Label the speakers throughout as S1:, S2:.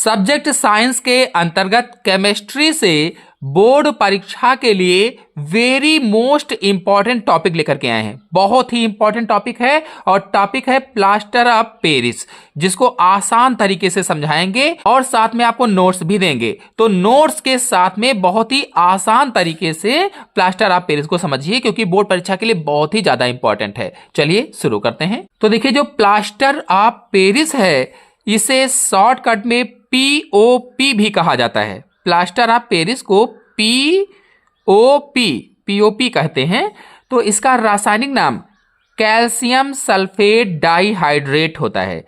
S1: Subject science के अंतर्गत chemistry से बोर्ड परीक्षा के लिए वेरी मोस्ट इंपॉर्टेंट टॉपिक लेकर के आए हैं। बहुत ही इंपॉर्टेंट टॉपिक है और टॉपिक है प्लास्टर ऑफ पेरिस, जिसको आसान तरीके से समझाएंगे और साथ में आपको नोट्स भी देंगे। तो नोट्स के साथ में बहुत ही आसान तरीके से प्लास्टर ऑफ पेरिस को समझिए, क्योंकि बोर्ड परीक्षा के लिए बहुत ही ज्यादा इंपॉर्टेंट है। चलिए शुरू करते हैं। तो देखिए, जो प्लास्टर ऑफ पेरिस है इसे शॉर्टकट में पीओपी भी कहा जाता है। प्लास्टर ऑफ पेरिस को पीओपी कहते हैं। तो इसका रासायनिक नाम कैल्शियम सल्फेट डाइहाइड्रेट होता है।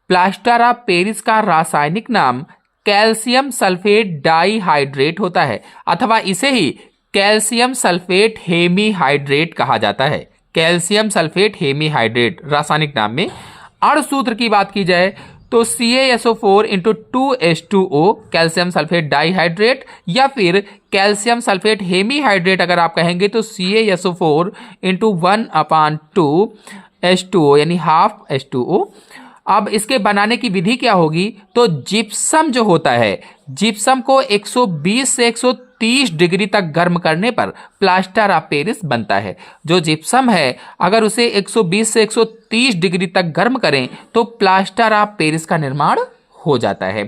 S1: प्लास्टर ऑफ पेरिस का रासायनिक नाम कैल्शियम सल्फेट डाइहाइड्रेट होता है, अथवा इसे ही कैल्शियम सल्फेट हेमीहाइड्रेट कहा जाता है। कैल्शियम सल्फेट हेमीहाइड्रेट रासायनिक नाम में। अणु सूत्र की बात की जाए तो CaSO4 × 2H2O calcium sulphate dihydrate, या फिर कैल्शियम सल्फेट हेमीहाइड्रेट अगर आप कहेंगे तो CaSO4 × 1/2 H2O यानी हाफ H2O। अब इसके बनाने की विधि क्या होगी, तो जिप्सम जो होता है, जिप्सम को 120 से 130 डिग्री तक गर्म करने पर प्लास्टर ऑफ पेरिस बनता है। जो जिप्सम है अगर उसे 120 से 130 डिग्री तक गर्म करें तो प्लास्टर ऑफ पेरिस का निर्माण हो जाता है।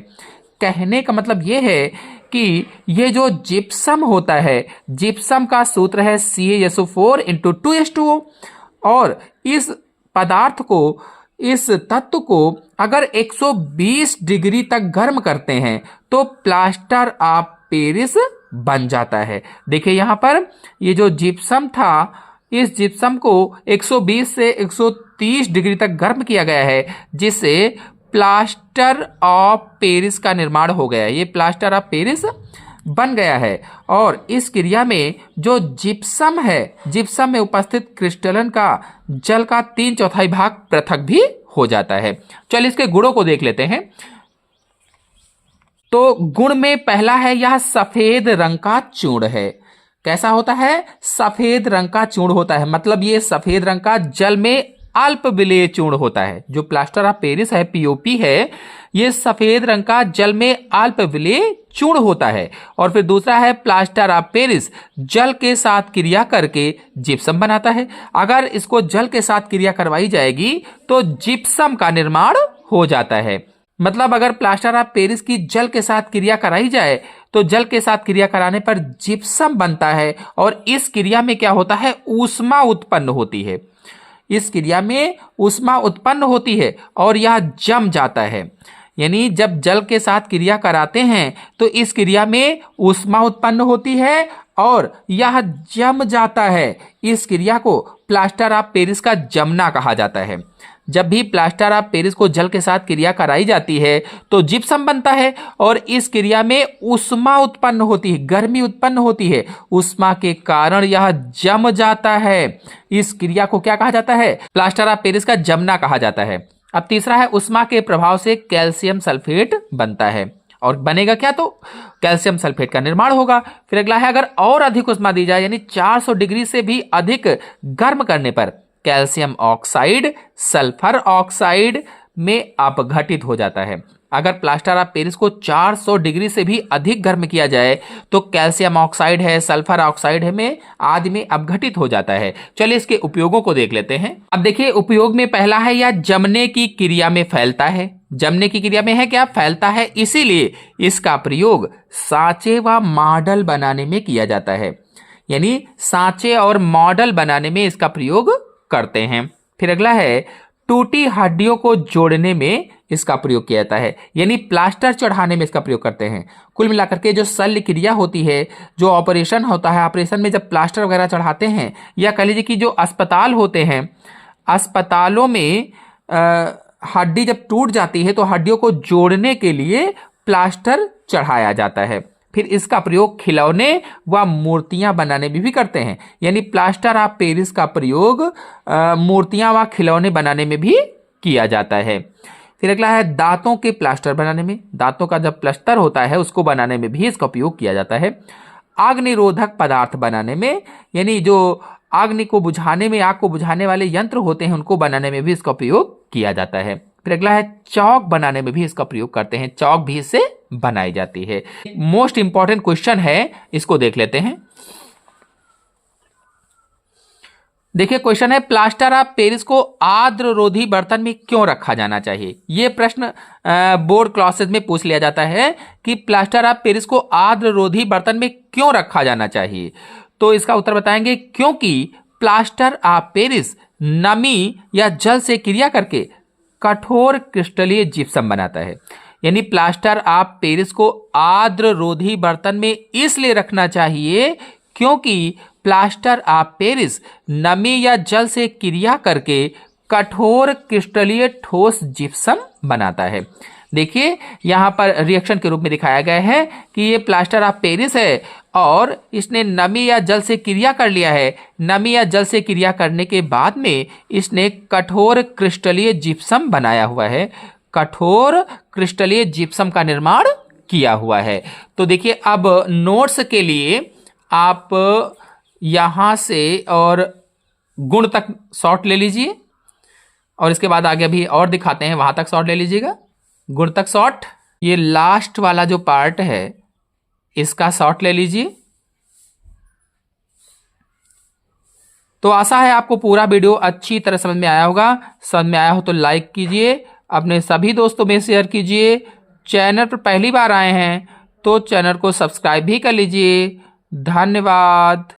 S1: कहने का मतलब यह है कि ये जो जिप्सम होता है, जिप्सम का सूत्र है CaSO4 × 2H2O, और इस पदार्थ को, इस तत्व को अगर 120 डिग्री तक गर्म करते हैं तो प्लास्टर ऑफ पेरिस बन जाता है। देखिए यहाँ पर ये जो जिप्सम था, इस जिप्सम को 120 से 130 डिग्री तक गर्म किया गया है, जिससे प्लास्टर ऑफ पेरिस का निर्माण हो गया है। ये प्लास्टर ऑफ पेरिस बन गया है। और इस क्रिया में जो जिप्सम है, जिप्सम में उपस्थित क्रिस्टलन का जल का 3/4 भाग पृथक भी हो जाता है। चलिए इसके गुणों को देख लेते हैं। तो गुण में पहला है, यह सफेद रंग का चूर्ण है। कैसा होता है? सफेद रंग का चूर्ण होता है, मतलब ये सफेद रंग का जल में अल्प विलेय चूर्ण होता है। जो प्लास्टर ऑफ पेरिस है, पीओपी है, ये सफेद रंग का जल में अल्प विलेय चूर्ण होता है। और फिर दूसरा है, प्लास्टर ऑफ पेरिस जल के साथ क्रिया करके जिप्सम बनाता है। अगर इसको जल के साथ क्रिया करवाई जाएगी तो जिप्सम का निर्माण हो जाता है। मतलब अगर प्लास्टर ऑफ पेरिस की जल के साथ क्रिया कराई जाए तो जल के साथ क्रिया कराने पर जिप्सम बनता है। और इस क्रिया में क्या होता है, ऊष्मा उत्पन्न होती है। इस क्रिया में ऊष्मा उत्पन्न होती है और यह जम जाता है। यानी जब जल के साथ क्रिया कराते हैं तो इस क्रिया में ऊष्मा उत्पन्न होती है और यह जम जाता है। इस क्रिया को प्लास्टर ऑफ पेरिस का जमना कहा जाता है। जब भी प्लास्टर ऑफ पेरिस को जल के साथ क्रिया कराई जाती है तो जिप्सम बनता है और इस क्रिया में ऊष्मा उत्पन्न होती है, गर्मी उत्पन्न होती है। ऊष्मा के कारण यह जम जाता है। इस क्रिया को क्या कहा जाता है? प्लास्टर ऑफ पेरिस का जमना कहा जाता है। अब तीसरा है, ऊष्मा के प्रभाव से कैल्शियम सल्फेट बनता है। और बनेगा क्या? तो कैल्शियम सल्फेट का निर्माण होगा। फिर अगला है, अगर और अधिक ऊष्मा दी जाए यानी 400 डिग्री से भी अधिक गर्म करने पर कैल्शियम ऑक्साइड सल्फर ऑक्साइड में अपघटित हो जाता है। अगर प्लास्टर ऑफ पेरिस को 400 डिग्री से भी अधिक गर्म किया जाए तो कैल्शियम ऑक्साइड है, सल्फर ऑक्साइड है में आदि में अपघटित हो जाता है। चलिए इसके उपयोगों को देख लेते हैं। अब देखिए, उपयोग में पहला है, यह जमने की क्रिया में फैलता है। जमने की क्रिया में है क्या? फैलता है। इसीलिए इसका प्रयोग सांचे व मॉडल बनाने में किया जाता है। यानी सांचे और मॉडल बनाने में इसका प्रयोग करते हैं। फिर अगला है, टूटी हड्डियों को जोड़ने में इसका प्रयोग किया जाता है। यानी प्लास्टर चढ़ाने में इसका प्रयोग करते हैं। कुल मिलाकर के जो शल्य क्रिया होती है, जो ऑपरेशन होता है, ऑपरेशन में जब प्लास्टर वगैरह चढ़ाते हैं, या कह लीजिए कि जो अस्पताल होते हैं, अस्पतालों में हड्डी जब टूट जाती है तो हड्डियों को जोड़ने के लिए प्लास्टर चढ़ाया जाता है। फिर इसका प्रयोग खिलौने व मूर्तियां बनाने में भी करते हैं। यानी प्लास्टर ऑफ पेरिस का प्रयोग मूर्तियां व खिलौने बनाने में भी किया जाता है। फिर अगला है, दांतों के प्लास्टर बनाने में, दांतों का जब प्लास्टर होता है उसको बनाने में भी इसका उपयोग किया जाता है। आग निरोधक पदार्थ बनाने में, यानी जो अग्नि को बुझाने में, आग को बुझाने वाले यंत्र होते हैं उनको बनाने में भी इसका प्रयोग किया जाता है। फिर अगला है, चौक बनाने में भी इसका प्रयोग करते हैं। चौक भी इससे बनाई जाती है। मोस्ट इंपॉर्टेंट क्वेश्चन है, इसको देख लेते हैं। देखिए क्वेश्चन है, प्लास्टर ऑफ पेरिस को आर्द्ररोधी बर्तन में क्यों रखा जाना चाहिए। यह प्रश्न बोर्ड क्लासेस में पूछ लिया जाता है कि प्लास्टर ऑफ पेरिस को आर्द्ररोधी बर्तन में क्यों रखा जाना चाहिए। तो इसका उत्तर बताएंगे, क्योंकि प्लास्टर ऑफ पेरिस नमी या जल से क्रिया करके कठोर क्रिस्टलीय जिप्सम बनाता है। यानी प्लास्टर ऑफ पेरिस को आर्द्ररोधी बर्तन में इसलिए रखना चाहिए क्योंकि प्लास्टर ऑफ पेरिस नमी या जल से क्रिया करके कठोर क्रिस्टलीय ठोस जिप्सम बनाता है। देखिए यहां पर रिएक्शन के रूप में दिखाया गया है कि ये प्लास्टर ऑफ पेरिस है और इसने नमी या जल से क्रिया कर लिया है। नमी या जल से क्रिया करने के बाद में इसने कठोर क्रिस्टलीय जिप्सम बनाया हुआ है, कठोर क्रिस्टलीय जिप्सम का निर्माण किया हुआ है। तो देखिए अब नोट्स के लिए आप यहां से और गुण तक शॉर्ट ले लीजिए और इसके बाद आगे अभी और दिखाते हैं, वहां तक शॉर्ट ले लीजिएगा। गुण तक शॉर्ट, ये लास्ट वाला जो पार्ट है इसका शॉर्ट ले लीजिए। तो आशा है आपको पूरा वीडियो अच्छी तरह समझ में आया होगा। समझ में आया हो तो लाइक कीजिए, अपने सभी दोस्तों में शेयर कीजिए। चैनल पर पहली बार आए हैं तो चैनल को सब्सक्राइब भी कर लीजिए। धन्यवाद।